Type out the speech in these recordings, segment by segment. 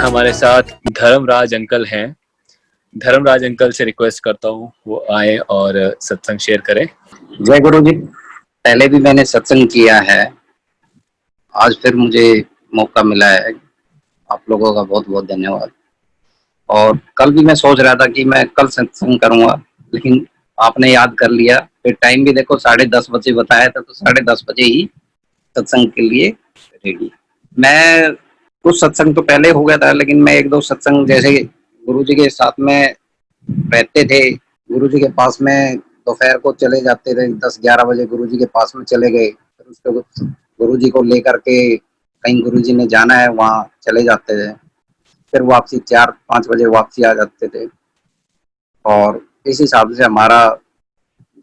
हमारे साथ धर्मराज अंकल हैं। धर्मराज अंकल से रिक्वेस्ट करता हूँ वो आए और सत्संग शेयर करें। जय गुरु जी। पहले भी मैंने सत्संग किया है, आज फिर मुझे मौका मिला है। आप लोगों का बहुत बहुत धन्यवाद। और कल भी मैं सोच रहा था कि मैं कल सत्संग करूंगा, लेकिन आपने याद कर लिया। फिर टाइम भी देखो 10:30 बजे बताया था, तो 10:30 बजे ही सत्संग के लिए रेडी। मैं कुछ सत्संग तो पहले हो गया था, लेकिन मैं एक दो सत्संग जैसे गुरु जी के साथ में रहते थे, गुरु जी के पास में दोपहर को चले जाते थे, 10-11 बजे गुरु जी के पास में चले गए। फिर उसके गुरु जी को लेकर के कहीं गुरु जी ने जाना है वहाँ चले जाते थे। फिर वापसी 4-5 बजे वापसी आ जाते थे, और इस हिसाब से हमारा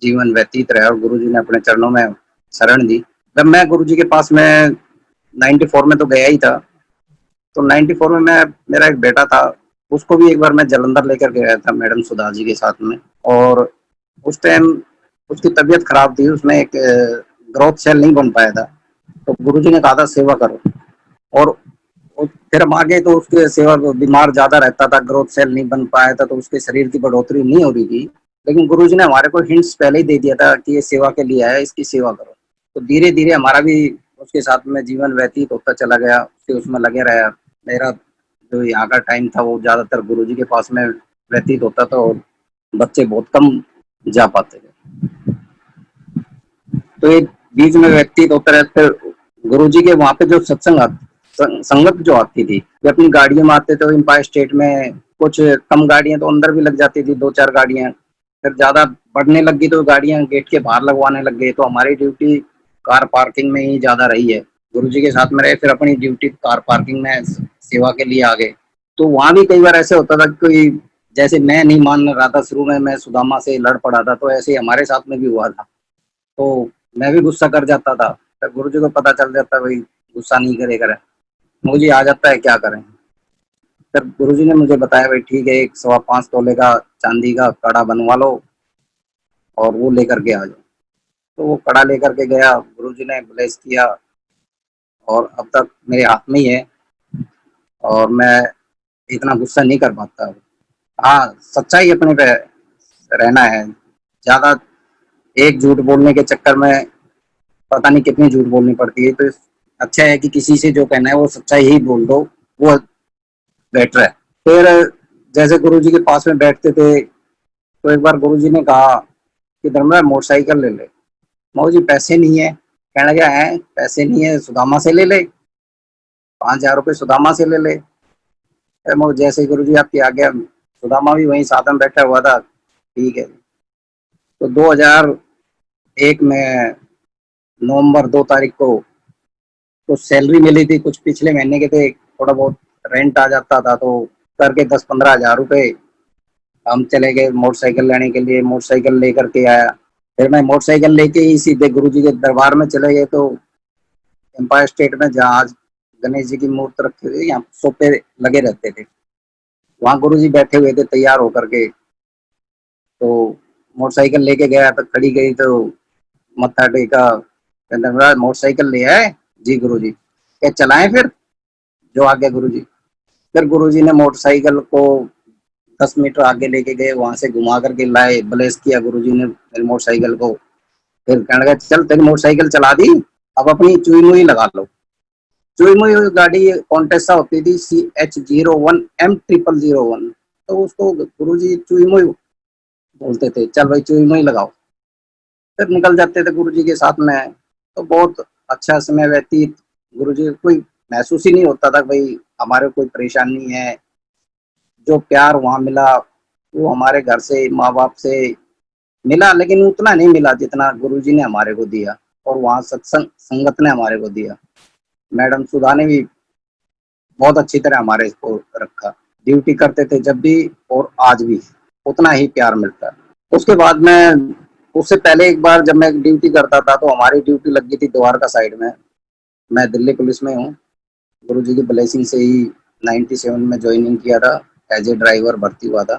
जीवन व्यतीत रहा। और गुरु जी ने अपने चरणों में शरण दी। जब मैं गुरु जी के पास में 94 में तो गया ही था, तो 94 में मैं, मेरा एक बेटा था, उसको भी एक बार मैं जलंधर लेकर के गया था मैडम सुधा जी के साथ में। और उस टाइम उसकी तबीयत खराब थी, उसमें एक ग्रोथ सेल नहीं बन पाया था, तो गुरुजी ने कहा था सेवा करो। और फिर हम आगे तो उसके सेवा, बीमार ज्यादा रहता था, ग्रोथ सेल नहीं बन पाया था, तो उसके शरीर की बढ़ोतरी नहीं हो रही थी। लेकिन गुरुजी ने हमारे को हिंट्स पहले ही दे दिया था कि ये सेवा के लिए है, इसकी सेवा करो। तो धीरे धीरे हमारा भी उसके साथ में जीवन व्यतीत होता चला गया, फिर उसमें लगे रहा। मेरा जो यहाँ का टाइम था वो ज्यादातर गुरुजी के पास में व्यतीत होता था, और बच्चे बहुत कम जा पाते थे। तो एक बीच में व्यतीत होता रहता। फिर गुरुजी के वहाँ पे जो सत्संग संगत जो आती थी, वे अपनी गाड़ियों में आते थे। एम्पायर स्टेट में कुछ कम गाड़ियां तो अंदर भी लग जाती थी, 2-4 गाड़ियां। फिर ज्यादा बढ़ने लगी तो गाड़ियां गेट के बाहर लगवाने लग गए। तो हमारी ड्यूटी कार पार्किंग में ही ज्यादा रही है। गुरुजी के साथ में रहे, फिर अपनी ड्यूटी कार पार्किंग में सेवा के लिए आ गए। तो वहां भी कई बार ऐसे होता था कि कोई, जैसे मैं नहीं मान रहा था शुरू में, मैं सुदामा से लड़ पड़ा था, तो ऐसे हमारे साथ में भी हुआ था। तो मैं भी गुस्सा कर जाता था। फिर गुरु जी को पता चल जाता, भाई गुस्सा नहीं करे करे, मुझे आ जाता है, क्या करें। फिर गुरु जी ने मुझे बताया, भाई ठीक है, 1.25 तोले का चांदी का कड़ा बनवा लो और वो लेकर के आ जाओ। तो वो कड़ा लेकर के गया, गुरु जी ने ब्लेस किया, और अब तक मेरे हाथ में ही है। और मैं इतना गुस्सा नहीं कर पाता। हाँ, सच्चाई अपने पे रहना है। ज्यादा एक झूठ बोलने के चक्कर में पता नहीं कितनी झूठ बोलनी पड़ती है। तो अच्छा है कि किसी से जो कहना है वो सच्चाई ही बोल दो, वो बेटर है। फिर जैसे गुरुजी के पास में बैठते थे, तो एक बार गुरुजी ने कहा कि धर्मराज मोटरसाइकिल ले ले। मऊ जी पैसे नहीं है। कहने लगा, है पैसे नहीं है, सुदामा से ले ले, 5,000 रुपये सुदामा से ले ले। मऊ जैसे ही गुरुजी आपकी आ गया, सुदामा भी वहीं साथ में बैठा हुआ था। ठीक है। तो 2001 में नवंबर 2 तारीख को कुछ सैलरी मिली थी, कुछ पिछले महीने के थे, थोड़ा बहुत रेंट आ जाता था, तो करके 10-15 हज़ार रुपए हम चले गए मोटरसाइकिल लेने के लिए। मोटरसाइकिल लेकर के आया। फिर मैं मोटरसाइकिल लेके ही सीधे गुरुजी के दरबार में चले गए। तो एम्पायर स्टेट में जहाँ आज गणेश जी की मूर्ति रखी हुई, यहाँ सोफे लगे रहते थे, वहाँ गुरुजी बैठे हुए थे तैयार होकर के। तो मोटरसाइकिल लेके गया, तो खड़ी गई, तो मत्था टेका, मोटरसाइकिल ले आए जी गुरुजी, क्या चलाएं फिर, जो आगे गुरुजी। फिर गुरुजी ने मोटरसाइकिल को 10 मीटर आगे लेके गए, वहां से घुमा करके लाए, ब्लेस किया गुरुजी ने मेरी मोटरसाइकिल को। फिर कहने लगा, चल तेरी मोटरसाइकिल चला दी, अब अपनी चुई मुई लगा लो। चुई मुई गाड़ी कॉन्टेस्टा होती थी, CH01M0001, तो उसको गुरुजी चुई मुई बोलते थे, चल भाई चुई मुई लगाओ। फिर निकल जाते थे गुरुजी के साथ में। तो बहुत अच्छा समय व्यतीत। गुरुजी कोई महसूस ही नहीं होता था भाई हमारे कोई परेशानी है। जो प्यार वहाँ मिला वो हमारे घर से, माँ बाप से मिला, लेकिन उतना नहीं मिला जितना गुरुजी ने हमारे को दिया, और वहाँ सत्संग संगत ने हमारे को दिया। मैडम सुधा ने भी बहुत अच्छी तरह हमारे को रखा। ड्यूटी करते थे जब भी, और आज भी उतना ही प्यार मिलता है। उसके बाद में, उससे पहले एक बार जब मैं ड्यूटी करता था, तो हमारी ड्यूटी लग गई थी द्वारका साइड में। मैं दिल्ली पुलिस में हूँ। गुरुजी की ब्लेसिंग से ही 97 में ज्वाइनिंग किया था, एज ए ड्राइवर भर्ती हुआ था।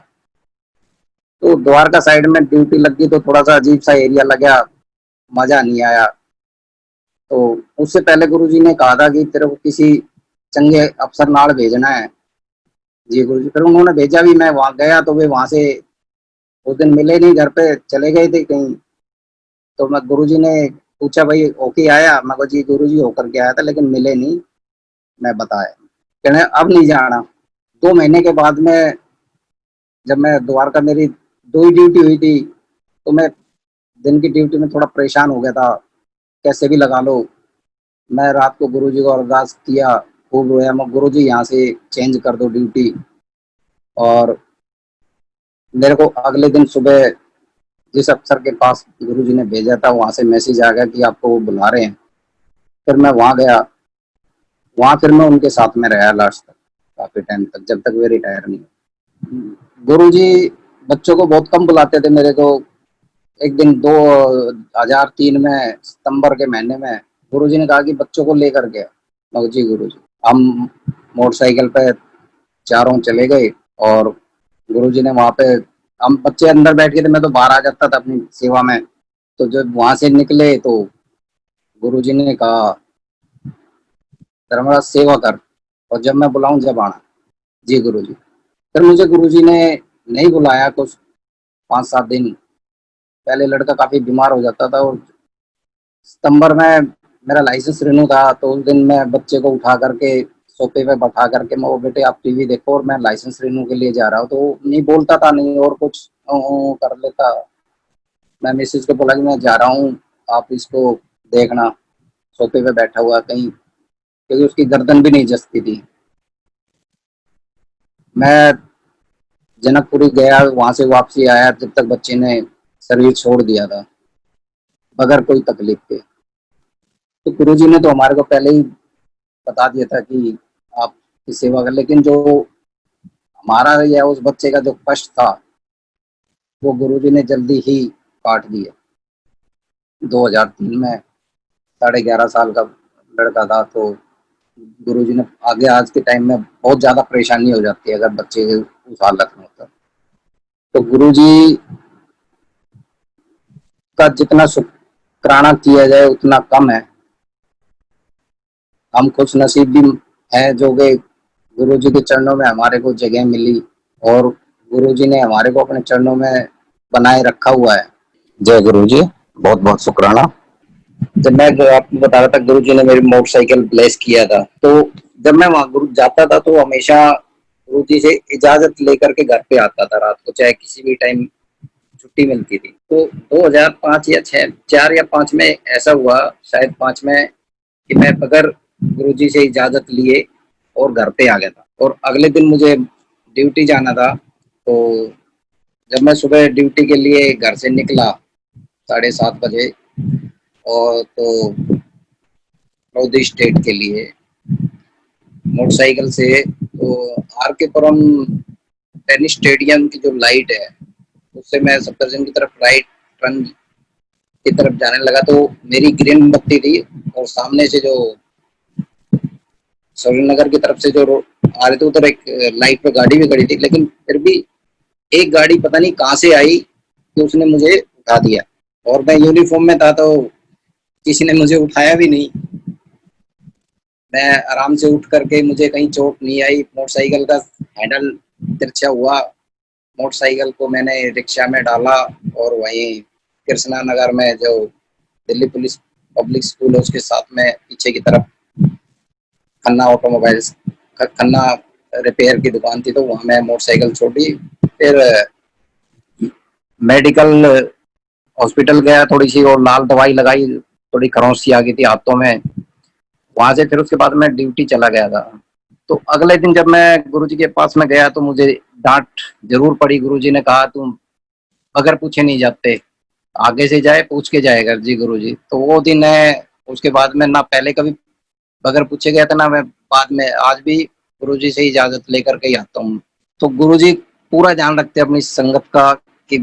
तो द्वारका साइड में ड्यूटी लग गई, तो थोड़ा सा अजीब सा एरिया लगा, मजा नहीं आया। तो उससे पहले गुरुजी ने कहा था कि तेरे को किसी चंगे अफसर नाल भेजना है, जी गुरुजी, फिर उन्होंने भेजा भी, मैं वहाँ गया तो वे वहाँ से उस दिन मिले नहीं, घर पे चले गए थे कहीं। तो मैं गुरुजी ने पूछा, भाई ओके आया? मैं कहा जी गुरुजी होकर के आया था लेकिन मिले नहीं। मैं बताया, कहने अब नहीं जाना। 2 महीने के बाद में जब मैं द्वारका, मेरी 2 ही ड्यूटी हुई थी, तो मैं दिन की ड्यूटी में थोड़ा परेशान हो गया था, कैसे भी लगा लो। मैं रात को गुरुजी को अरदास किया, खूब रोया, मैं गुरुजी यहाँ से चेंज कर दो ड्यूटी। और मेरे को अगले दिन सुबह जिस अफसर के पास गुरुजी ने भेजा था, वहां से मैसेज आ गया कि आपको वो बुला रहे हैं। फिर मैं वहां गया, वहां फिर मैं उनके साथ में रहा लास्ट तक, काफी टाइम तक, जब तक वे रिटायर नहीं हुए। गुरुजी बच्चों को बहुत कम बुलाते थे मेरे को। एक दिन 2003 में सितंबर के महीने में गुरुजी ने कहा कि बच्चों को लेकर के। मैं कहा, जी गुरुजी। हम मोटरसाइकिल पे चारों चले गए और गुरुजी ने वहां पे, हम बच्चे अंदर बैठ गए थे, मैं तो बाहर आ जाता था अपनी सेवा में। तो जब वहां से निकले तो गुरुजी ने कहा, धर्मराज सेवा कर, और जब मैं बुलाऊं जब आना। जी गुरुजी। फिर मुझे गुरुजी ने नहीं बुलाया कुछ 5-7 दिन। पहले लड़का काफी बीमार हो जाता था, और सितंबर में मेरा लाइसेंस रिन्यू था, तो उस दिन मैं बच्चे को उठा करके सोफे पे बैठा करके, मैं, वो बेटे आप टीवी देखो और मैं लाइसेंस रिन्यू के लिए जा रहा हूँ। तो वो नहीं बोलता था, नहीं और कुछ कर लेता। मैं मिसेज को बोला कि मैं जा रहा हूँ, आप इसको देखना, सोफे पे बैठा हुआ कहीं, क्योंकि उसकी गर्दन भी नहीं जचती थी। मैं जनकपुरी गया, वहां से वापसी आया जब तक बच्चे ने शरीर छोड़ दिया था, बगैर कोई तकलीफ के। तो गुरुजी ने तो हमारे को पहले ही बता दिया था कि आप की सेवा कर, लेकिन जो हमारा या उस बच्चे का जो कष्ट था, वो गुरुजी ने जल्दी ही काट दिया। 2003 में 11.5 साल का लड़का था, तो गुरुजी ने आगे, आज के टाइम में बहुत ज्यादा परेशानी हो जाती है अगर बच्चे उस हालत में होता। तो गुरुजी का जितना शुक्राना किया जाए उतना कम है। हम खुश नसीब भी हैं जो कि गुरुजी के चरणों में हमारे को जगह मिली, और गुरुजी ने हमारे को अपने चरणों में बनाए रखा हुआ है। जय गुरुजी, बहुत बहुत शुक्राना। जब मैं आपको बता रहा था, गुरुजी ने मेरी मोटरसाइकिल ब्लेस किया था, तो जब मैं वहां गुरु जाता था तो हमेशा गुरुजी से इजाजत लेकर के घर पे आता था रात को, चाहे किसी भी टाइम छुट्टी मिलती थी। तो 2005 या 6, 4 या 5 में ऐसा हुआ, शायद 5 में, कि मैं बगैर गुरुजी से इजाजत लिए और घर पे आ गया था, और अगले दिन मुझे ड्यूटी जाना था। तो जब मैं सुबह ड्यूटी के लिए घर से निकला 7:30 बजे, और तो नॉर्थ स्टेट के लिए मोटरसाइकिल से, तो आर के पुरम टेनिस स्टेडियम की जो लाइट है, उससे मैं सफदरजंग की तरफ राइट टर्न की तरफ जाने लगा, तो मेरी ग्रीन बत्ती थी, और सामने से जो श्रीनगर की तरफ से जो आ रहे थे, उधर एक लाइट पे गाड़ी भी खड़ी थी, लेकिन फिर भी एक गाड़ी पता नहीं कहाँ से आई कि उसने मुझे उठा दिया, और मैं यूनिफॉर्म में था, तो किसी ने मुझे उठाया भी नहीं। मैं आराम से उठ करके, मुझे कहीं चोट नहीं आई। मोटरसाइकिल का हैंडल तिरछा हुआ, मोटरसाइकिल को मैंने रिक्शा में डाला, और वहीं कृष्णा नगर में जो दिल्ली पुलिस पब्लिक स्कूल है उसके साथ में पीछे की तरफ खन्ना ऑटोमोबाइल्स, खन्ना रिपेयर की दुकान थी, तो वहां मैं मोटरसाइकिल छोड़ी। फिर मेडिकल हॉस्पिटल गया थोड़ी सी, और लाल दवाई लगाई, थोड़ी खरोंच सी आ गई थी हाथों में। वहां से फिर उसके बाद मैं ड्यूटी चला गया था। तो अगले दिन जब मैं गुरुजी के पास में गया तो मुझे डांट जरूर पड़ी। गुरुजी ने कहा, तुम बगैर पूछे नहीं जाते, आगे से जाए पूछ के जाएगा जी गुरुजी। तो वो दिन है, उसके बाद में ना पहले कभी बगैर पूछे गया था, ना मैं बाद में, आज भी गुरुजी से इजाजत लेकर के ही आता हूँ। तो गुरुजी पूरा ध्यान रखते हैं अपनी संगत का, कि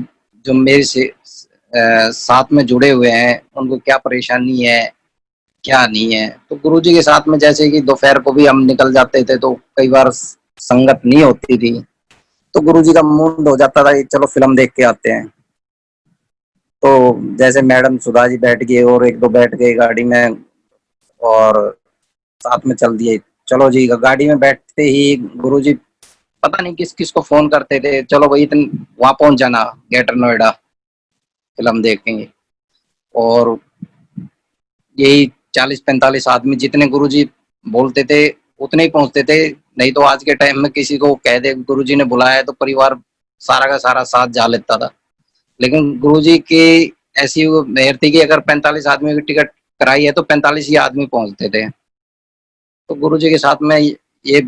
जो मेरे से साथ में जुड़े हुए हैं उनको क्या परेशानी है, क्या नहीं है। तो गुरुजी के साथ में, जैसे कि दोपहर को भी हम निकल जाते थे, तो कई बार संगत नहीं होती थी, तो गुरुजी का मूड हो जाता था कि चलो फिल्म देख के आते हैं। तो जैसे मैडम सुधा जी बैठ गए और एक दो बैठ गए गाड़ी में, और साथ में चल दिए, चलो जी। गाड़ी में बैठते ही गुरुजी पता नहीं किस किस को फोन करते थे, चलो भाई इतन वहां पहुंच जाना ग्रेटर नोएडा, फिल्म देखेंगे। और यही 40-45 आदमी जितने गुरुजी बोलते थे उतने ही पहुंचते थे। नहीं तो आज के टाइम में किसी को कह दे गुरुजी ने बुलाया है तो परिवार सारा का सारा साथ जा लेता था। लेकिन गुरुजी की ऐसी वो मेहर थी कि अगर 45 आदमी की टिकट कराई है तो 45 ही आदमी पहुंचते थे। तो गुरुजी के साथ में ये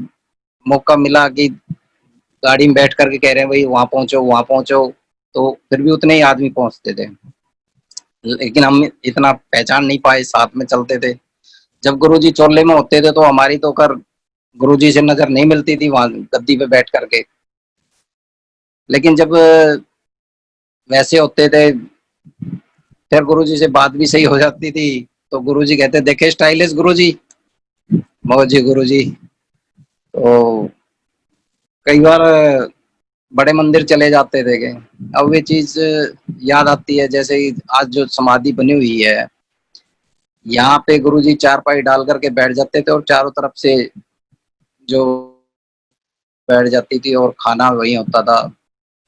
मौका मिला कि गाड़ी में बैठ करके कह रहे हैं भाई वहां पहुंचो, तो फिर भी उतने ही आदमी पहुंचते थे। लेकिन हम इतना पहचान नहीं पाए, साथ में चलते थे। जब गुरुजी चोले में होते थे तो हमारी तो कर गुरुजी से नजर नहीं मिलती थी वहां गद्दी पे बैठ करके। लेकिन जब वैसे होते थे फिर गुरुजी से बात भी सही हो जाती थी। तो गुरुजी कहते देखे स्टाइलिश गुरुजी, मौजी गुरुजी। तो कई बार बड़े मंदिर चले जाते थे के। अब वे चीज याद आती है, जैसे आज जो समाधि बनी हुई है यहाँ पे गुरुजी चारपाई डाल करके बैठ जाते थे और चारों तरफ से जो बैठ जाती थी और खाना वही होता था,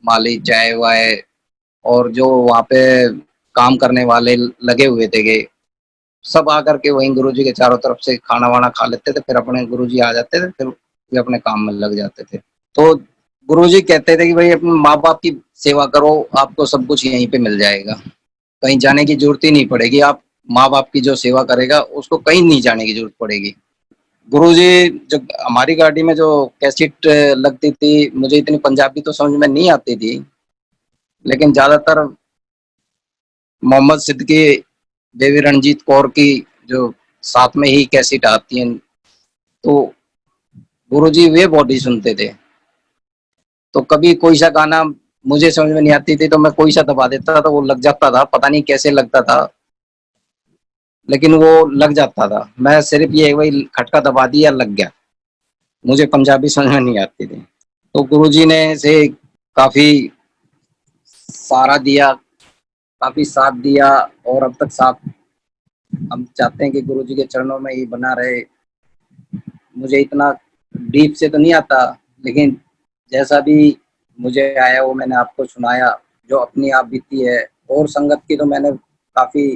माली चाय वाय। और जो वहाँ पे काम करने वाले लगे हुए थे के सब आकर के वहीं गुरुजी के चारों तरफ से खाना वाना खा लेते थे। फिर अपने गुरुजी आ जाते थे, फिर वे अपने काम में लग जाते थे। तो गुरुजी कहते थे कि भाई अपने माँ बाप की सेवा करो, आपको सब कुछ यहीं पे मिल जाएगा, कहीं जाने की जरूरत ही नहीं पड़ेगी। आप माँ बाप की जो सेवा करेगा उसको कहीं नहीं जाने की जरूरत पड़ेगी। गुरुजी जो हमारी गाड़ी में जो कैसेट लगती थी, मुझे इतनी पंजाबी तो समझ में नहीं आती थी, लेकिन ज्यादातर मोहम्मद सिद्दीकी, देवी रणजीत कौर की जो साथ में ही कैसेट आती हैं, तो गुरुजी वे बॉडी सुनते थे। तो कभी कोई सा गाना मुझे समझ में नहीं आती थी तो मैं कोई सा दबा देता था, वो लग जाता था, पता नहीं कैसे लगता था लेकिन वो लग जाता था। मैं सिर्फ ये वही खटका दबा दिया, लग गया। मुझे पंजाबी समझ में नहीं आती थी। तो गुरुजी ने से काफी सहारा दिया, काफी साथ दिया और अब तक साथ हम चाहते हैं कि गुरुजी के चरणों में ही बना रहे। मुझे इतना डीप से तो नहीं आता, लेकिन जैसा भी मुझे आया वो मैंने आपको सुनाया, जो अपनी आप बीती है। और संगत की तो मैंने काफी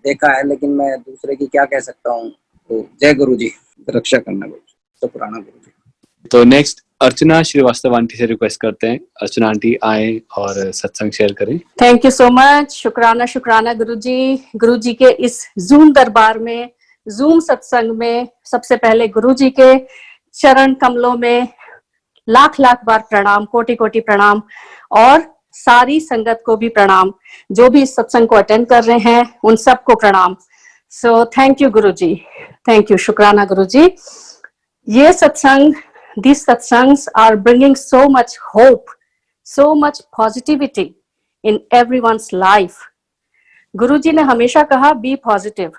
देखा है, लेकिन मैं दूसरे की क्या कह सकता हूँ। तो जय गुरु जी, रक्षा करना गुरु जी, तो पुराना गुरु जी। तो नेक्स्ट अर्चना श्रीवास्तव आंटी से रिक्वेस्ट करते हैं, अर्चना आंटी आए और सत्संग शेयर करें। Thank you so much. शुक्राना शुक्राना गुरुजी के इस जूम दरबार में, जूम सत्संग में सबसे पहले गुरुजी के चरण कमलों में लाख लाख बार प्रणाम, कोटि कोटि प्रणाम, और सारी संगत को भी प्रणाम, जो भी इस सत्संग को अटेंड कर रहे हैं उन सबको प्रणाम। सो thank you Guruji, thank you, शुक्राना गुरुजी। ये सत्संग, these satsangs are bringing so much hope, so much positivity in everyone's life. गुरुजी ने हमेशा कहा बी पॉजिटिव।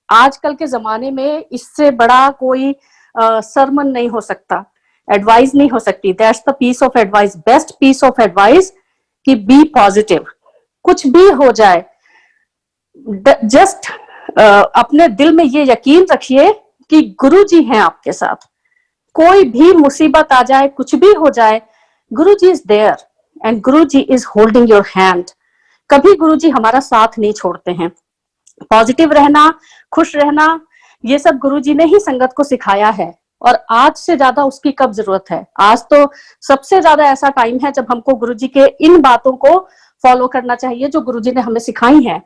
आजकल के जमाने में इससे बड़ा कोई सरमन नहीं हो सकता, एडवाइस नहीं हो सकती। That's the piece of advice, best piece of advice कि बी पॉजिटिव। कुछ भी हो जाए, जस्ट अपने दिल में ये यकीन रखिए कि गुरुजी हैं आपके साथ। कोई भी मुसीबत आ जाए, कुछ भी हो जाए, Guruji is there and Guruji is holding your hand. कभी गुरुजी हमारा साथ नहीं छोड़ते हैं। पॉजिटिव रहना, खुश रहना, ये सब गुरुजी ने ही संगत को सिखाया है। और आज से ज्यादा उसकी कब जरूरत है? आज तो सबसे ज्यादा ऐसा टाइम है जब हमको गुरुजी के इन बातों को फॉलो करना चाहिए जो गुरुजी ने हमें सिखाई हैं।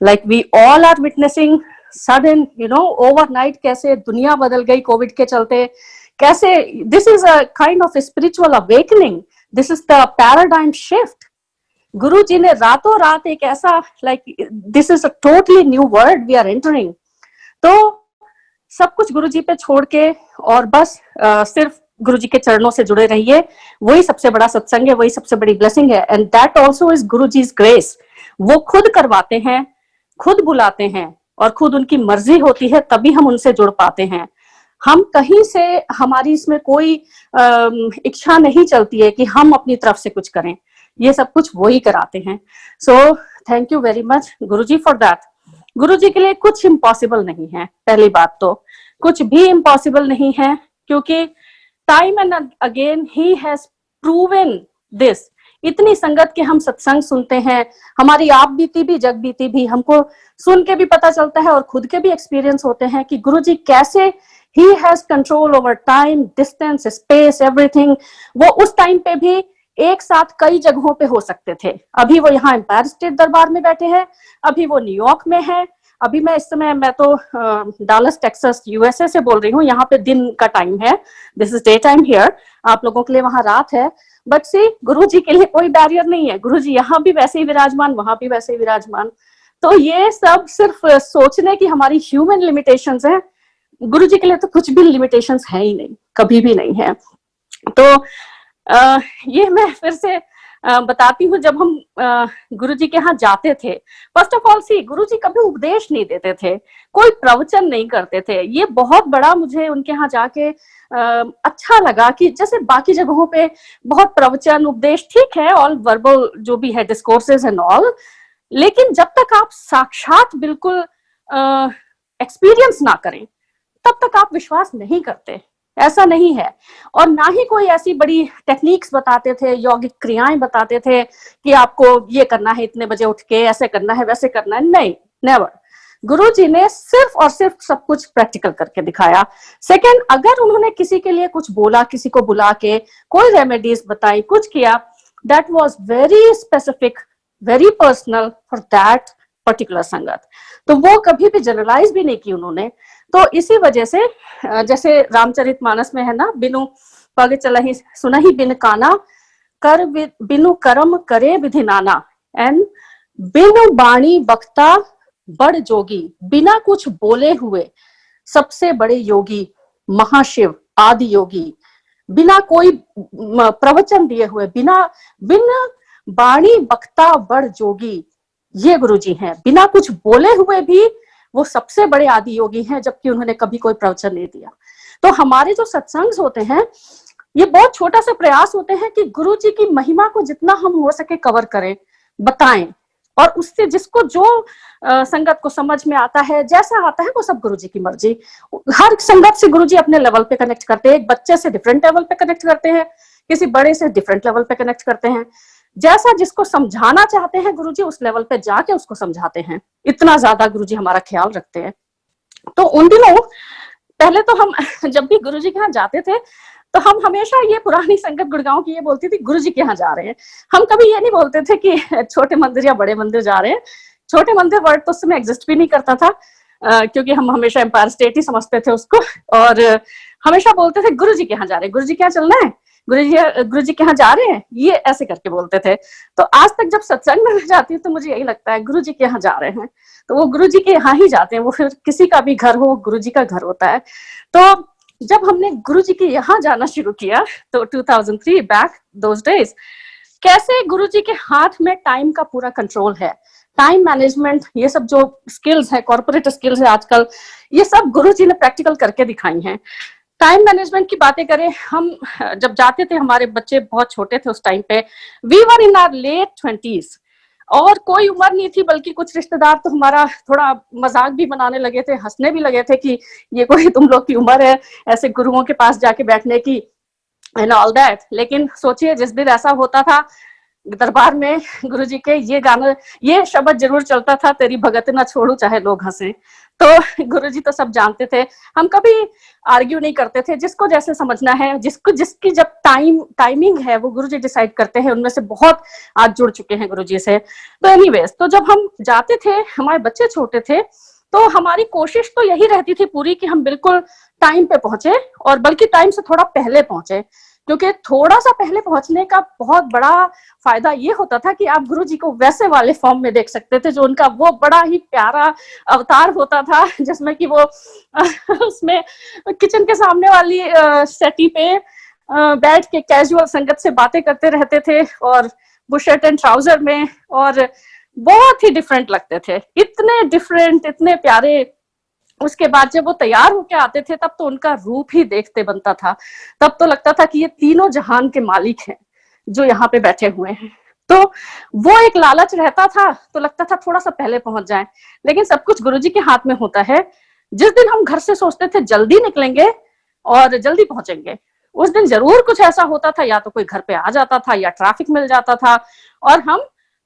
Like we all are witnessing sudden, overnight कैसे दुनिया बदल गई कोविड के चलते, कैसे this is a kind of spiritual awakening, this is the paradigm shift. Guru ji ने रातों रात एक ऐसा, like this is a totally new world we are entering. तो सब कुछ गुरु जी पे छोड़ के और बस सिर्फ गुरु जी के चरणों से जुड़े रहिए। वही सबसे बड़ा सत्संग है, वही सबसे बड़ी ब्लेसिंग है। And that also is Guru जी's grace. वो खुद करवाते हैं, खुद बुलाते हैं और खुद उनकी मर्जी होती है, तभी हम उनसे जुड़ पाते हैं। हम कहीं से, हमारी इसमें कोई इच्छा नहीं चलती है कि हम अपनी तरफ से कुछ करें। ये सब कुछ वही कराते हैं। So thank you very much Guruji for that. Guruji के लिए कुछ इम्पॉसिबल नहीं है। पहली बात तो कुछ भी इम्पॉसिबल नहीं है, क्योंकि time and again he has proven this. इतनी संगत के हम सत्संग सुनते हैं, हमारी आप बीती भी जग बीती भी हमको सुन के भी पता चलता है और खुद के भी एक्सपीरियंस होते हैं कि गुरुजी कैसे he has control over time, distance, space, everything. वो उस टाइम पे भी एक साथ कई जगहों पे हो सकते थे। अभी वो यहाँ एम्पायर स्टेट दरबार में बैठे हैं, अभी वो न्यूयॉर्क में है, अभी मैं इस समय मैं तो डालस टेक्सास यूएसए से बोल रही हूँ। यहाँ पे दिन का टाइम है, this is day time here, आप लोगों के लिए वहां रात है। बट सी गुरु जी के लिए कोई बैरियर नहीं है, गुरु जी यहाँ भी वैसे ही विराजमान, वहां भी वैसे ही विराजमान। तो ये सब सिर्फ सोचने की हमारी ह्यूमन लिमिटेशंस है, गुरु जी के लिए तो कुछ भी लिमिटेशंस है ही नहीं, कभी भी नहीं है। तो ये मैं फिर से बताती हूँ, जब हम गुरु जी के यहाँ जाते थे, फर्स्ट ऑफ ऑल सी गुरु जी कभी उपदेश नहीं देते थे, कोई प्रवचन नहीं करते थे। ये बहुत बड़ा मुझे उनके यहाँ जाके अच्छा लगा कि जैसे बाकी जगहों पे बहुत प्रवचन उपदेश ठीक है, ऑल वर्बल जो भी है डिस्कोर्सेज एंड ऑल, लेकिन जब तक आप साक्षात बिल्कुल एक्सपीरियंस ना करें तब तक आप विश्वास नहीं करते, ऐसा नहीं है। और ना ही कोई ऐसी बड़ी टेक्निक्स बताते थे, यौगिक क्रियाएं बताते थे कि आपको ये करना है, इतने बजे उठ के ऐसे करना है, वैसे करना है, नहीं, नेवर। गुरु जी ने सिर्फ और सिर्फ सब कुछ प्रैक्टिकल करके दिखाया। सेकंड, अगर उन्होंने किसी के लिए कुछ बोला, किसी को बुला के कोई रेमेडीज बताई, कुछ किया, that was very specific, very personal for that particular संगत। तो वो कभी भी जनरलाइज भी नहीं की उन्होंने। तो इसी वजह से जैसे रामचरितमानस में है ना, बिनु पग चलहि सुनहि बिन काना, कर बिनु कर्म करे विधि नाना, एंड बिनु बाणी बक्ता बड़ जोगी, बिना कुछ बोले हुए सबसे बड़े योगी, महाशिव आदि योगी, बिना कोई प्रवचन दिए हुए, बिन बाणी बक्ता बड़ जोगी, ये गुरुजी हैं। बिना कुछ बोले हुए भी वो सबसे बड़े आदि योगी हैं, जबकि उन्होंने कभी कोई प्रवचन नहीं दिया। तो हमारे जो सत्संग होते हैं, ये बहुत छोटा सा प्रयास होते हैं कि गुरुजी की महिमा को जितना हम हो सके कवर करें, बताएं, और उससे जिसको जो संगत को समझ में आता है, जैसा आता है, वो सब गुरुजी की मर्जी। हर संगत से गुरुजी अपने लेवल पे कनेक्ट करते हैं। एक बच्चे से डिफरेंट लेवल पे कनेक्ट करते हैं, किसी बड़े से डिफरेंट लेवल पे कनेक्ट करते हैं। जैसा जिसको समझाना चाहते हैं गुरुजी, उस लेवल पे जाके उसको समझाते हैं। इतना ज्यादा गुरुजी हमारा ख्याल रखते हैं। तो उन दिनों पहले तो हम जब भी गुरुजी के यहाँ जाते थे, तो हम हमेशा ये पुरानी संगत गुड़गांव की ये बोलती थी, गुरुजी के यहाँ जा रहे हैं। हम कभी ये नहीं बोलते थे कि छोटे मंदिर या बड़े मंदिर जा रहे हैं। छोटे मंदिर वर्ड तो उस समय एग्जिस्ट भी नहीं करता था, क्योंकि हम हमेशा एम्पायर स्टेट ही समझते थे उसको, और हमेशा बोलते थे गुरुजी के यहाँ जा रहे हैं, गुरुजी के यहाँ चलना है, गुरुजी के यहाँ जा रहे हैं, ये ऐसे करके बोलते थे। तो आज तक जब सत्संग में जाती हूँ तो मुझे यही लगता है, गुरुजी के यहाँ जा रहे हैं, तो वो गुरुजी के यहाँ ही जाते हैं। वो फिर किसी का भी घर हो, गुरुजी का घर होता है। तो जब हमने गुरुजी के यहाँ जाना शुरू किया, तो 2003 बैक दोज डेज, कैसे गुरुजी के हाथ में टाइम का पूरा कंट्रोल है, टाइम मैनेजमेंट, ये सब जो स्किल्स है, कॉर्पोरेट स्किल्स है आजकल, ये सब गुरुजी ने प्रैक्टिकल करके दिखाई हैं। टाइम मैनेजमेंट की बातें करें, हम जब जाते थे, हमारे बच्चे बहुत छोटे थे उस टाइम पे, we were in our late 20s, और कोई उम्र नहीं थी, बल्कि कुछ रिश्तेदार तो हमारा थोड़ा मजाक भी बनाने लगे थे, हंसने भी लगे थे कि ये कोई तुम लोग की उम्र है ऐसे गुरुओं के पास जाके बैठने की, एंड ऑल दैट। लेकिन सोचिए, जिस दिन ऐसा होता था दरबार में, गुरुजी के ये गाना, ये शब्द जरूर चलता था, तेरी भगत ना छोड़ू चाहे लोग हंसे। तो गुरुजी तो सब जानते थे, हम कभी आर्ग्यू नहीं करते थे, जिसको जैसे समझना है, जिसकी जब टाइमिंग है वो गुरुजी डिसाइड करते हैं। उनमें से बहुत आज जुड़ चुके हैं गुरुजी से। तो एनीवेज, तो जब हम जाते थे, हमारे बच्चे छोटे थे, तो हमारी कोशिश तो यही रहती थी पूरी कि हम बिल्कुल टाइम पे पहुंचे, और बल्कि टाइम से थोड़ा पहले पहुंचे, क्योंकि थोड़ा सा पहले पहुंचने का बहुत बड़ा फायदा ये होता था कि आप गुरुजी को वैसे वाले फॉर्म में देख सकते थे, जो उनका वो बड़ा ही प्यारा अवतार होता था, जिसमें कि वो उसमें किचन के सामने वाली सेटी पे बैठ के कैजुअल संगत से बातें करते रहते थे, और बुशर्ट एंड ट्राउजर में, और बहुत ही डिफरेंट लगते थे, इतने डिफरेंट, इतने प्यारे। उसके बाद जब वो तैयार होके आते थे, तब तो उनका रूप ही देखते बनता था, तब तो लगता था कि ये तीनों जहान के मालिक हैं जो यहाँ पे बैठे हुए हैं। तो वो एक लालच रहता था, तो लगता था थोड़ा सा पहले पहुंच जाएं, लेकिन सब कुछ गुरुजी के हाथ में होता है। जिस दिन हम घर से सोचते थे जल्दी निकलेंगे और जल्दी पहुंचेंगे, उस दिन जरूर कुछ ऐसा होता था, या तो कोई घर पे आ जाता था या ट्रैफिक मिल जाता था और हम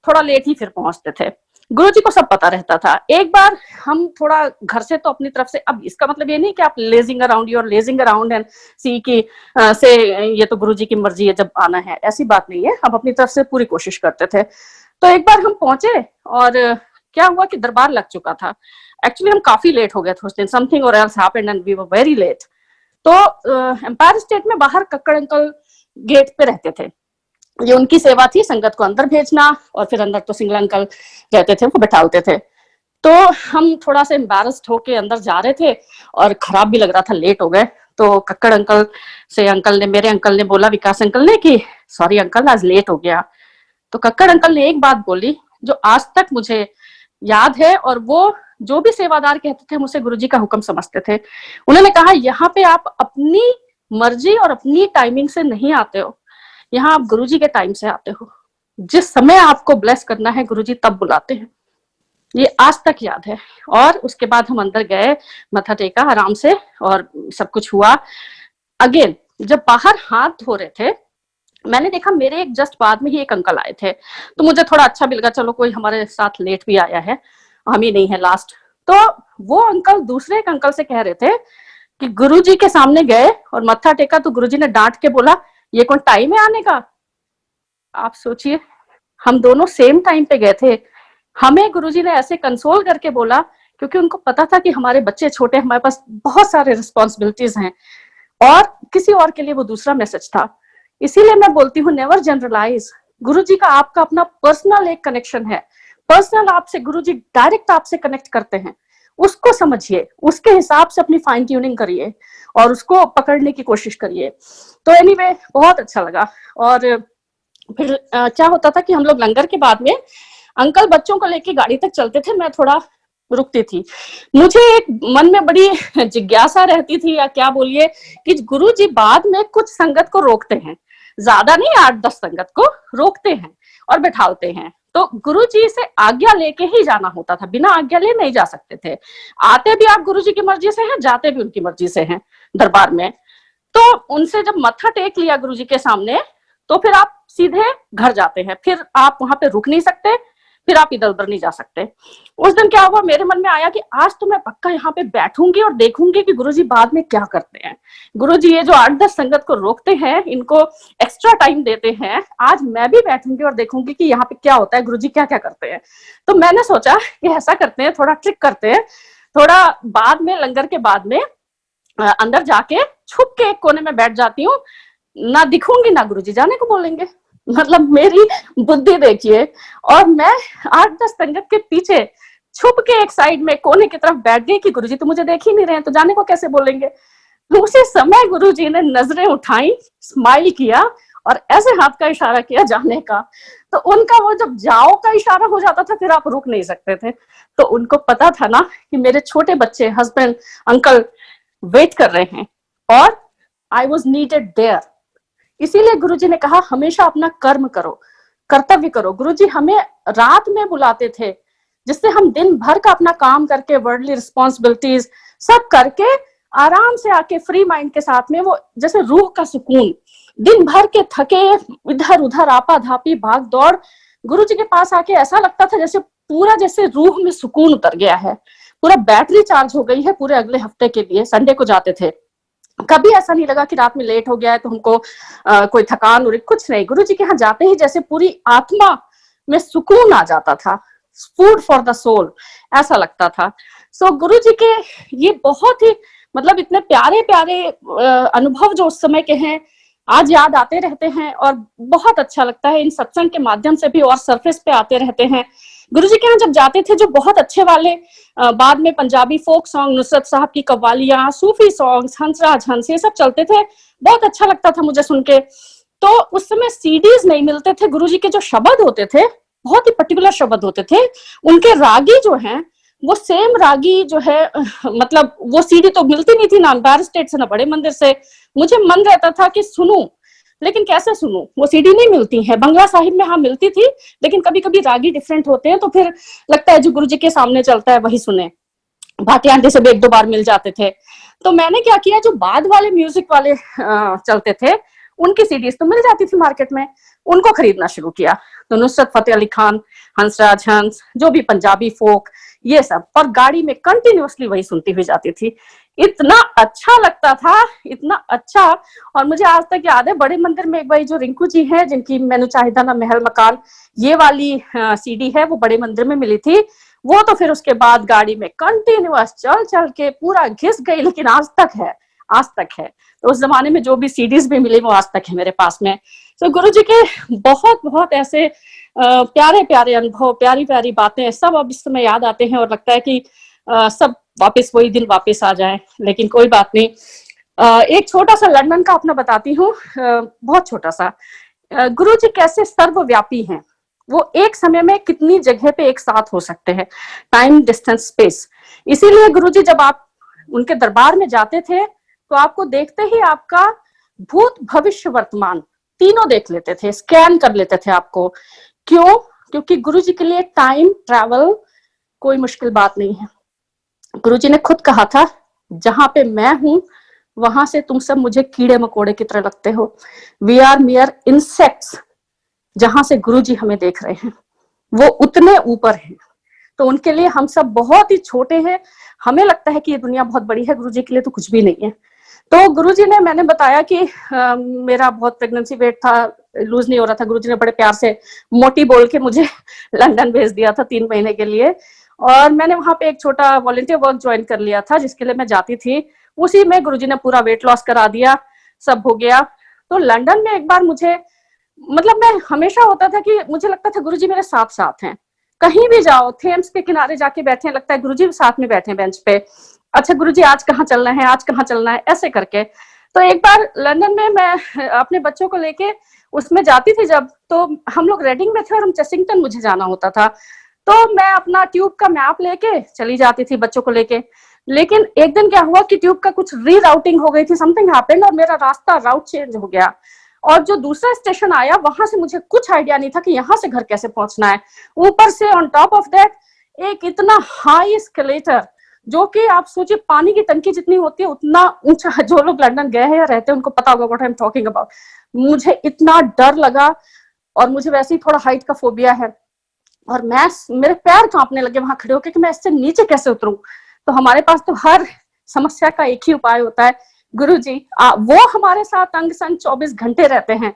थोड़ा लेट ही फिर पहुंचते थे। गुरुजी को सब पता रहता था। एक बार हम थोड़ा घर से तो अपनी तरफ से, अब इसका मतलब ये नहीं कि आप लेजिंग अराउंड एंड सी की से ये तो गुरुजी की मर्जी है जब आना है, ऐसी बात नहीं है। हम अपनी तरफ से पूरी कोशिश करते थे। तो एक बार हम पहुंचे और क्या हुआ कि दरबार लग चुका था। एक्चुअली हम काफी लेट हो गए थे उस दिन, समथिंग और else happened and we were very late. तो एम्पायर स्टेट में बाहर कक्कड़ अंकल गेट पे रहते थे, ये उनकी सेवा थी, संगत को अंदर भेजना और फिर अंदर तो सिंगला अंकल रहते थे, वो बैठालते थे। तो हम थोड़ा सा एम्बैरस्ड होके अंदर जा रहे थे और खराब भी लग रहा था, लेट हो गए। तो कक्कड़ अंकल से मेरे अंकल ने बोला, विकास अंकल ने, कि सॉरी अंकल आज लेट हो गया। तो कक्कड़ अंकल ने एक बात बोली जो आज तक मुझे याद है, और वो जो भी सेवादार कहते थे मुझसे गुरुजी का हुक्म समझते थे। उन्होंने कहा, यहाँ पे आप अपनी मर्जी और अपनी टाइमिंग से नहीं आते हो, यहाँ आप गुरुजी के टाइम से आते हो। जिस समय आपको ब्लेस करना है गुरुजी तब बुलाते हैं। ये आज तक याद है। और उसके बाद हम अंदर गए, मत्था टेका आराम से और सब कुछ हुआ। अगेन जब बाहर हाथ धो रहे थे, मैंने देखा मेरे एक जस्ट बाद में ही एक अंकल आए थे, तो मुझे थोड़ा अच्छा भी लगा, चलो कोई हमारे साथ लेट भी आया है, हम ही नहीं है लास्ट। तो वो अंकल दूसरे एक अंकल से कह रहे थे कि गुरुजी के सामने गए और मत्था टेका तो गुरुजी ने डांट के बोला, ये कौन टाइम है आने का। आप सोचिए, हम दोनों सेम टाइम पे गए थे। हमें गुरुजी ने ऐसे कंसोल करके बोला, क्योंकि उनको पता था कि हमारे बच्चे छोटे, हमारे पास बहुत सारे रिस्पॉन्सिबिलिटीज हैं, और किसी और के लिए वो दूसरा मैसेज था। इसीलिए मैं बोलती हूँ, नेवर जनरलाइज। गुरुजी का आपका अपना पर्सनल एक कनेक्शन है, पर्सनल आपसे गुरुजी डायरेक्ट आपसे कनेक्ट करते हैं, उसको समझिए, उसके हिसाब से अपनी फाइन ट्यूनिंग करिए और उसको पकड़ने की कोशिश करिए। तो एनीवे बहुत अच्छा लगा। और फिर क्या होता था कि हम लोग लंगर के बाद में अंकल बच्चों को लेके गाड़ी तक चलते थे, मैं थोड़ा रुकती थी। मुझे एक मन में बड़ी जिज्ञासा रहती थी, या क्या बोलिए, कि गुरुजी बाद में कुछ संगत को रोकते हैं, ज्यादा नहीं 8-10 संगत को रोकते हैं और बैठालते हैं। तो गुरुजी से आज्ञा लेके ही जाना होता था, बिना आज्ञा ले नहीं जा सकते थे। आते भी आप गुरुजी की मर्जी से हैं, जाते भी उनकी मर्जी से हैं दरबार में। तो उनसे जब मत्था टेक लिया गुरुजी के सामने, तो फिर आप सीधे घर जाते हैं, फिर आप वहां पे रुक नहीं सकते, फिर आप इधर उधर नहीं जा सकते। उस दिन क्या हुआ, मेरे मन में आया कि आज तो मैं पक्का यहाँ पे बैठूंगी और देखूंगी कि गुरुजी बाद में क्या करते हैं। गुरुजी ये जो 8-10 संगत को रोकते हैं, इनको एक्स्ट्रा टाइम देते हैं, आज मैं भी बैठूंगी और देखूंगी कि यहाँ पे क्या होता है, गुरुजी क्या क्या करते हैं। तो मैंने सोचा कि ऐसा करते हैं, थोड़ा ट्रिक करते हैं, थोड़ा बाद में लंगर के बाद में अंदर जाके छुप के एक कोने में बैठ जाती हूँ, ना दिखूंगी ना गुरुजी जाने को बोलेंगे। मतलब मेरी बुद्धि देखिए। और मैं 8-10 संगत के पीछे छुप के एक साइड में कोने की तरफ बैठ गई कि गुरुजी तो मुझे देख ही नहीं रहे हैं, तो जाने को कैसे बोलेंगे। उसी समय गुरुजी ने नजरें उठाई, स्माइल किया और ऐसे हाथ का इशारा किया जाने का। तो उनका वो जब जाओ का इशारा हो जाता था, फिर आप रुक नहीं सकते थे। तो उनको पता था ना कि मेरे छोटे बच्चे, हस्बैंड, अंकल वेट कर रहे हैं और आई वॉज नीडेड देयर। इसीलिए गुरुजी ने कहा, हमेशा अपना कर्म करो, कर्तव्य करो। गुरुजी हमें रात में बुलाते थे, जिससे हम दिन भर का अपना काम करके, वर्ल्डली रिस्पॉन्सिबिलिटीज सब करके, आराम से आके फ्री माइंड के साथ में, वो जैसे रूह का सुकून, दिन भर के थके इधर उधर आपा धापी भाग दौड़, गुरुजी के पास आके ऐसा लगता था जैसे पूरा, जैसे रूह में सुकून उतर गया है, पूरा बैटरी चार्ज हो गई है पूरे अगले हफ्ते के लिए। संडे को जाते थे, कभी ऐसा नहीं लगा कि रात में लेट हो गया है तो हमको कोई थकान और कुछ नहीं। गुरुजी के यहाँ जाते ही जैसे पूरी आत्मा में सुकून आ जाता था, फूड फॉर द सोल ऐसा लगता था। सो गुरुजी के ये बहुत ही मतलब इतने प्यारे प्यारे अनुभव जो उस समय के हैं, आज याद आते रहते हैं और बहुत अच्छा लगता है। इन सत्संग के माध्यम से भी और सरफेस पे आते रहते हैं। गुरुजी के यहाँ जब जाते थे, जो बहुत अच्छे वाले बाद में पंजाबी फोक सॉन्ग, नुसरत साहब की कव्वालियां, सूफी सॉन्ग्स, हंसराज हंस, ये सब चलते थे, बहुत अच्छा लगता था मुझे सुन के। तो उस समय सीडीज नहीं मिलते थे। गुरुजी के जो शब्द होते थे, बहुत ही पर्टिकुलर शब्द होते थे। उनके रागी जो हैं, वो सेम रागी जो है, मतलब वो सीडी तो मिलती नहीं थी ना एम्पायर स्टेट से ना बड़े मंदिर से। मुझे मन रहता था कि सुनूं, लेकिन कैसे सुनूं, वो सीडी नहीं मिलती है। बंगला साहिब में हाँ मिलती थी, लेकिन कभी कभी रागी डिफरेंट होते हैं, तो फिर लगता है जो गुरुजी के सामने चलता है वही सुने। भाटी आंटी से भी 1-2 बार मिल जाते थे। तो मैंने क्या किया, जो बाद वाले म्यूजिक वाले चलते थे उनकी सीडीज तो मिल जाती थी मार्केट में, उनको खरीदना शुरू किया। तो नुसरत फतेह अली खान, हंसराज हंस, जो भी पंजाबी फोक, ये सब, और गाड़ी में कंटिन्यूअसली वही सुनती हुई जाती थी। इतना अच्छा लगता था, इतना अच्छा। और मुझे आज तक याद है, बड़े मंदिर में एक बार जो रिंकू जी है, जिनकी मैंने चाहिदा ना महल मकान ये वाली सीडी है, वो बड़े मंदिर में मिली थी। वो तो फिर उसके बाद गाड़ी में कंटिन्यूअस चल चल के पूरा घिस गई, लेकिन आज तक है, आज तक है। तो उस जमाने में जो भी सीडीज भी मिली वो आज तक है मेरे पास में। तो गुरु जी के बहुत बहुत ऐसे प्यारे प्यारे अनुभव, प्यारी प्यारी बातें सब अब इस समय याद आते हैं और लगता है कि सब वापस वही दिन वापस आ जाए, लेकिन कोई बात नहीं। एक छोटा सा लंदन का अपना बताती हूँ, बहुत छोटा सा। गुरु जी कैसे सर्वव्यापी हैं, वो एक समय में कितनी जगह पे एक साथ हो सकते हैं, टाइम डिस्टेंस स्पेस। इसीलिए गुरु जी जब आप उनके दरबार में जाते थे तो आपको देखते ही आपका भूत भविष्य वर्तमान तीनों देख लेते थे, स्कैन कर लेते थे आपको। क्यों? क्योंकि गुरु जी के लिए टाइम ट्रैवल कोई मुश्किल बात नहीं है। गुरु जी ने खुद कहा था, जहां पे मैं हूं वहां से तुम सब मुझे कीड़े मकोड़े की तरह लगते हो, वी आर मियर इंसेक्ट्स। जहां से गुरु जी हमें देख रहे हैं वो उतने ऊपर हैं, तो उनके लिए हम सब बहुत ही छोटे हैं। हमें लगता है कि ये दुनिया बहुत बड़ी है, गुरु जी के लिए तो कुछ भी नहीं है। तो गुरुजी ने, मैंने बताया कि मेरा बहुत प्रेगनेंसी वेट था, लूज नहीं हो रहा था, गुरुजी ने बड़े प्यार से मोटी बोल के मुझे लंदन भेज दिया था 3 महीने के लिए। और मैंने वहां पे एक छोटा वॉलंटियर वर्क ज्वाइन कर लिया था जिसके लिए मैं जाती थी। उसी में गुरुजी ने पूरा वेट लॉस करा दिया, सब हो गया। तो लंदन में एक बार मुझे, मतलब मैं हमेशा होता था कि मुझे लगता था गुरुजी मेरे साथ साथ हैं, कहीं भी जाओ, थेम्स के किनारे जाके बैठे, लगता है गुरुजी साथ में बैठे बेंच पे। अच्छा गुरुजी आज कहाँ चलना है, आज कहाँ चलना है, ऐसे करके। तो एक बार लंदन में मैं अपने बच्चों को लेके उसमें जाती थी जब, तो हम लोग रेडिंग में थे और हम चेसिंगटन मुझे जाना होता था। तो मैं अपना ट्यूब का मैप लेके चली जाती थी बच्चों को लेके। लेकिन एक दिन क्या हुआ कि ट्यूब का कुछ रीराउटिंग हो गई थी, समथिंग हैपेंड, और मेरा रास्ता राउट चेंज हो गया। और जो दूसरा स्टेशन आया वहां से मुझे कुछ आइडिया नहीं था कि यहाँ से घर कैसे पहुंचना है। ऊपर से ऑन टॉप ऑफ दैट एक इतना हाई एस्केलेटर, जो कि आप सोचिए पानी की टंकी जितनी होती है उतना ऊंचा। जो लोग लंदन गए हैं या रहते हैं उनको पता होगा what I am talking about. मुझे इतना डर लगा, और मुझे वैसे ही थोड़ा हाइट का फोबिया है, और मेरे पैर कांपने लगे वहां खड़े होकर कि मैं इससे नीचे कैसे उतरूं। तो हमारे पास तो हर समस्या का एक ही उपाय होता है, गुरुजी वो हमारे साथ अंग संग 24 घंटे रहते हैं,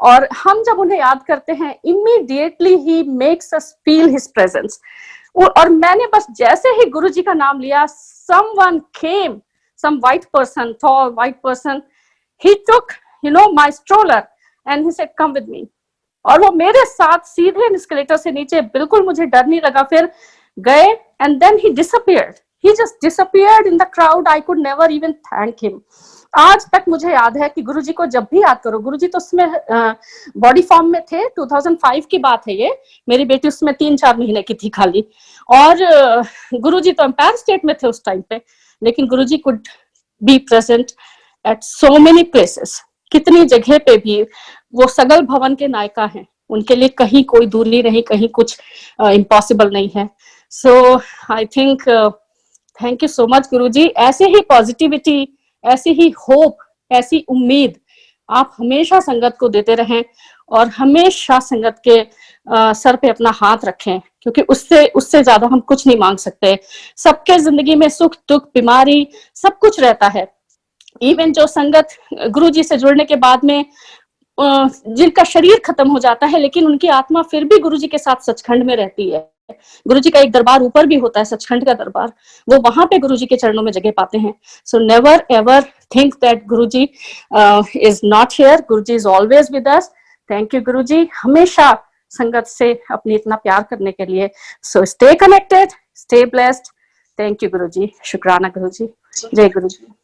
और हम जब उन्हें याद करते हैं immediately he makes us feel his presence. और मैंने बस जैसे ही गुरुजी का नाम लिया, someone came, some white person, tall white person, he took my stroller and he said come with me, और वो मेरे साथ सीधे एस्केलेटर से नीचे, बिल्कुल मुझे डर नहीं लगा। फिर गए and then he disappeared, he just disappeared in the crowd, I could never even thank him। आज तक मुझे याद है कि गुरुजी को जब भी याद करो, गुरुजी तो उसमें बॉडी फॉर्म में थे, 2005 की बात है ये, मेरी बेटी उसमें 3-4 महीने की थी खाली, और गुरुजी तो एम्पायर स्टेट में थे उस टाइम पे, लेकिन Guruji could be present at so many places. कितनी जगह पे भी वो सगल भवन के नायिका हैं, उनके लिए कहीं कोई दूरी नहीं, कहीं कुछ इम्पॉसिबल नहीं है। So I think thank you so much Guruji. ऐसे ही पॉजिटिविटी, ऐसी ही होप, ऐसी उम्मीद आप हमेशा संगत को देते रहें, और हमेशा संगत के सर पे अपना हाथ रखें, क्योंकि उससे ज्यादा हम कुछ नहीं मांग सकते। सबके जिंदगी में सुख दुख बीमारी सब कुछ रहता है। इवन जो संगत गुरुजी से जुड़ने के बाद में जिनका शरीर खत्म हो जाता है, लेकिन उनकी आत्मा फिर भी गुरुजी के साथ सचखंड में रहती है। गुरुजी का एक दरबार ऊपर भी होता है, सचखंड का दरबार, वो वहां पे गुरुजी के चरणों में जगह पाते हैं। So never ever think that Guruji is not here, Guruji is always with us. Thank you Guruji, हमेशा संगत से अपनी इतना प्यार करने के लिए। So stay connected, stay blessed. Thank you Guruji, शुक्राना गुरुजी, जय गुरुजी।